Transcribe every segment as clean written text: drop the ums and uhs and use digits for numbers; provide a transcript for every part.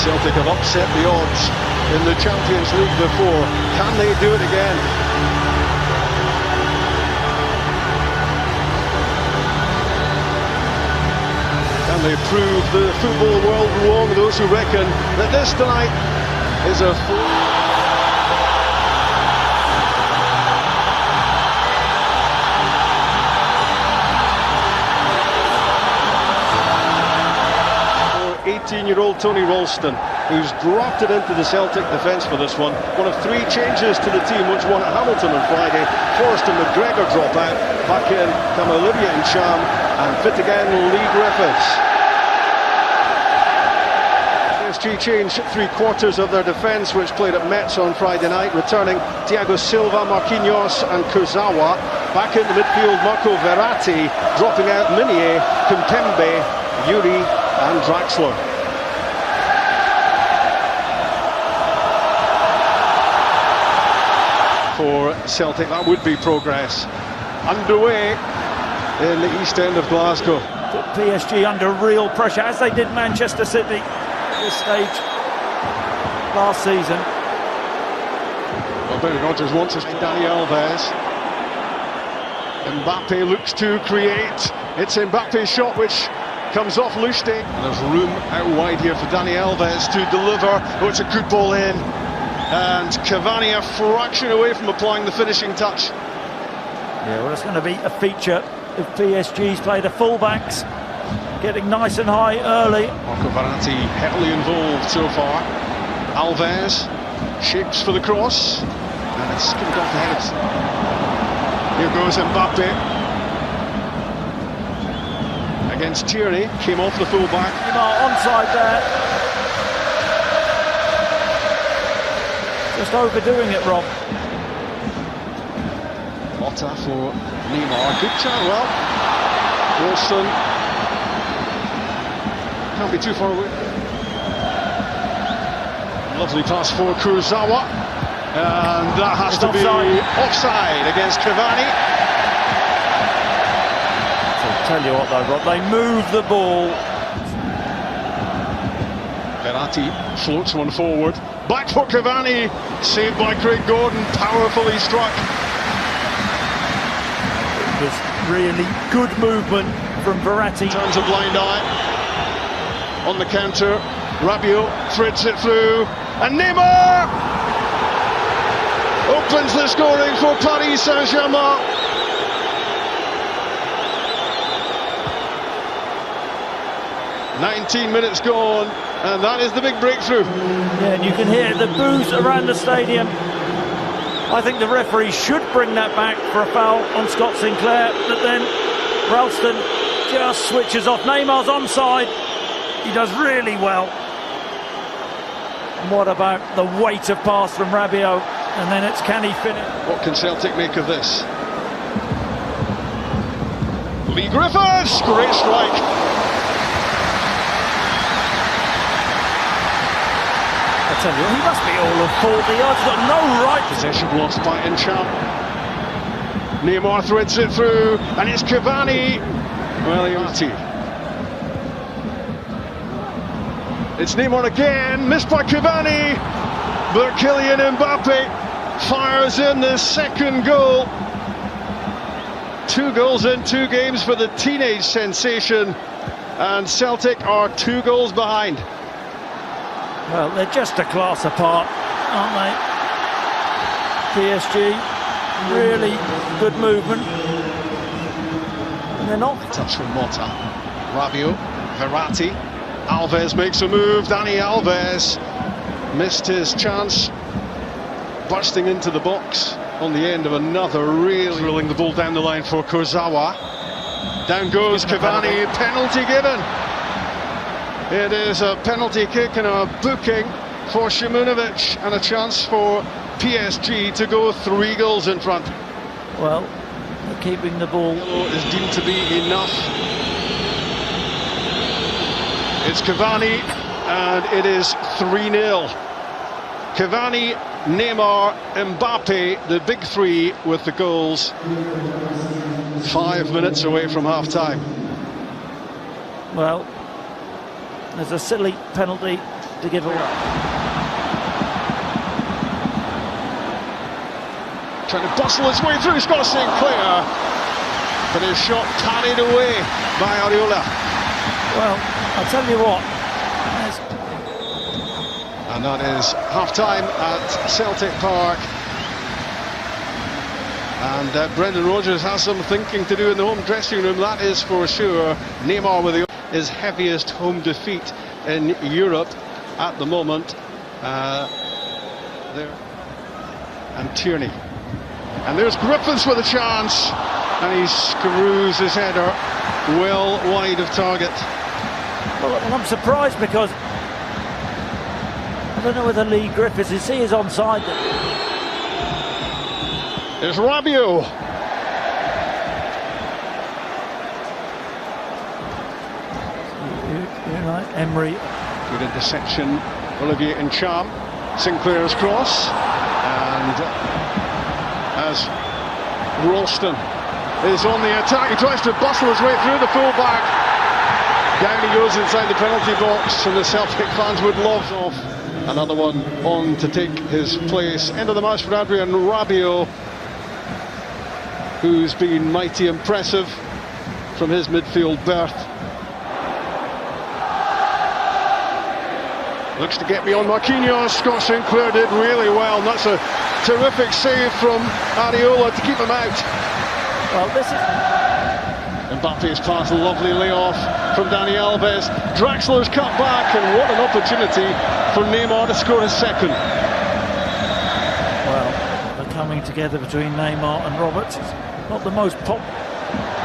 Celtic have upset the odds in the Champions League before. Can they do it again? Can they prove the football world wrong, those who reckon that this tonight is a full... 18-year-old Tony Ralston, who's dropped it into the Celtic defence for this one. One of three changes to the team, which won at Hamilton on Friday. Forrest and McGregor drop out. Back in come Olivia and Cham, and fit again Lee Griffiths. PSG changed three-quarters of their defence, which played at Metz on Friday night, returning Thiago Silva, Marquinhos and Kurzawa. Back into midfield, Marco Verratti, dropping out Minier, Kimpembe, Yuri and Draxler. For Celtic, that would be progress underway in the east end of Glasgow. Put PSG under real pressure, as they did Manchester City at this stage last season. Well, Brendan Rodgers wants us to Dani Alves. Mbappe looks to create. It's Mbappe's shot which comes off Lustig. There's room out wide here for Dani Alves to deliver. Oh, it's a good ball in. And Cavani a fraction away from applying the finishing touch. Yeah, well, it's going to be a feature if PSG's play the fullbacks, getting nice and high early. Marco Verratti heavily involved so far. Alves shapes for the cross. And it's skimmed off the head. Here goes Mbappe. Against Tierney, came off the fullback. Onside there. Just overdoing it, Rob. Motta for Neymar. Good shot, well. Wilson. Can't be too far away. Lovely pass for Kurzawa. And that has to be offside against Cavani. Tell you what though, Rob, they move the ball. Verratti floats one forward. Back for Cavani. Saved by Craig Gordon. Powerfully struck. It was really good movement from Verratti. Turns a blind eye. On the counter. Rabiot threads it through. And Neymar opens the scoring for Paris Saint-Germain. 19 minutes gone, and that is the big breakthrough. Yeah, and you can hear the boos around the stadium. I think the referee should bring that back for a foul on Scott Sinclair, but then Ralston just switches off. Neymar's onside. He does really well. And what about the weight of pass from Rabiot? And then it's can he finish? What can Celtic make of this? Lee Griffiths, great strike. I tell you, he must be all of 40 yards, got no right. Possession lost by Encham. Neymar threads it through, and it's Cavani. Well, it's Neymar again, missed by Cavani, but Kylian Mbappe fires in the second goal. 2 goals in 2 games for the teenage sensation, and Celtic are 2 goals behind. Well, they're just a class apart, aren't they? PSG, really good movement. And they're not. Touch from Motta. Rabiot, Verratti. Alves makes a move. Dani Alves missed his chance. Bursting into the box on the end of another really drilling the ball down the line for Kurzawa. Down goes Cavani, penalty given. It is a penalty kick and a booking for Shimunovic, and a chance for PSG to go 3 goals in front. Well, they're keeping the ball. Is deemed to be enough. It's Cavani, and it is 3-0. Cavani, Neymar, Mbappe, the big 3 with the goals. 5 minutes away from half-time. Well, there's a silly penalty to give away. Trying to bustle his way through Scott Sinclair, but his shot carried away by Areola. Well, I'll tell you what. And that is half-time at Celtic Park. And Brendan Rodgers has some thinking to do in the home dressing room, that is for sure. Neymar with his heaviest home defeat in Europe at the moment. There. And Tierney. And there's Griffiths with a chance. And he screws his header well wide of target. Well, I'm surprised because I don't know whether Lee Griffiths is onside. There's Rabiot. Emery. Good interception. Olivier Ncham. Sinclair's cross. And as Ralston is on the attack, he tries to bustle his way through the full-back. Down he goes inside the penalty box, and the Celtic fans would love off. Another one on to take his place. End of the match for Adrien Rabiot, who's been mighty impressive from his midfield berth. Looks to get beyond Marquinhos. Scott Sinclair did really well, and that's a terrific save from Areola to keep him out. Well, this is... Mbappe's pass, a lovely layoff from Dani Alves. Draxler's cut back, and what an opportunity for Neymar to score his second. Well, the coming together between Neymar and Roberts is not the most pop.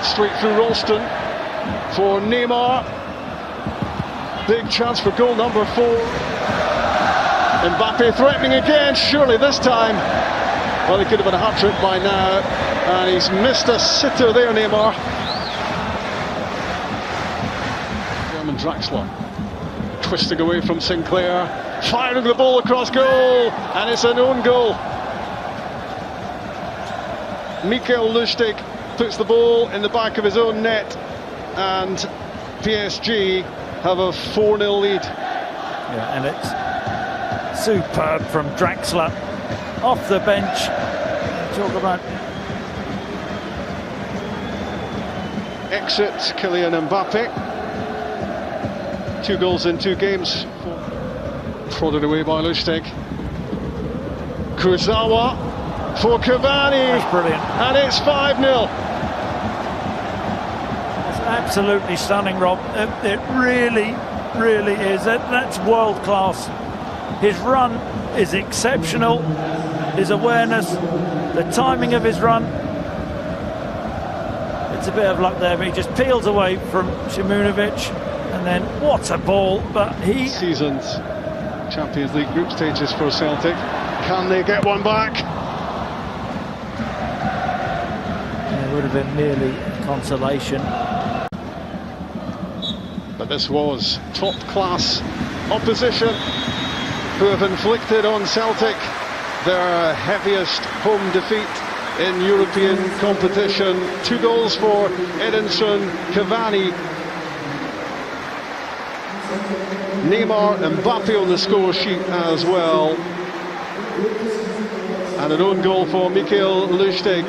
Straight through Ralston for Neymar. Big chance for goal number 4. Mbappe threatening again, surely this time. Well, he could have been a hat-trick by now, and he's missed a sitter there, Neymar. German Draxler twisting away from Sinclair, firing the ball across goal, and it's an own goal. Mikel Lustig puts the ball in the back of his own net, and PSG have a 4-0 lead. Yeah, and it's superb from Draxler off the bench. Talk about exit Kylian Mbappe. 2 goals in 2 games. Prodded away by Lustig. Kurzawa for Cavani. That's brilliant. And it's 5-0. It's absolutely stunning, Rob. It really, really is. That's world class. His run is exceptional. His awareness, the timing of his run. It's a bit of luck there, but he just peels away from Shimunovic, and then what a ball! But he season's Champions League group stages for Celtic. Can they get one back? It would have been merely consolation. But this was top-class opposition who have inflicted on Celtic their heaviest home defeat in European competition. 2 goals for Edinson Cavani. Neymar and Mbappe on the score sheet as well. And an own goal for Mikel Lustig.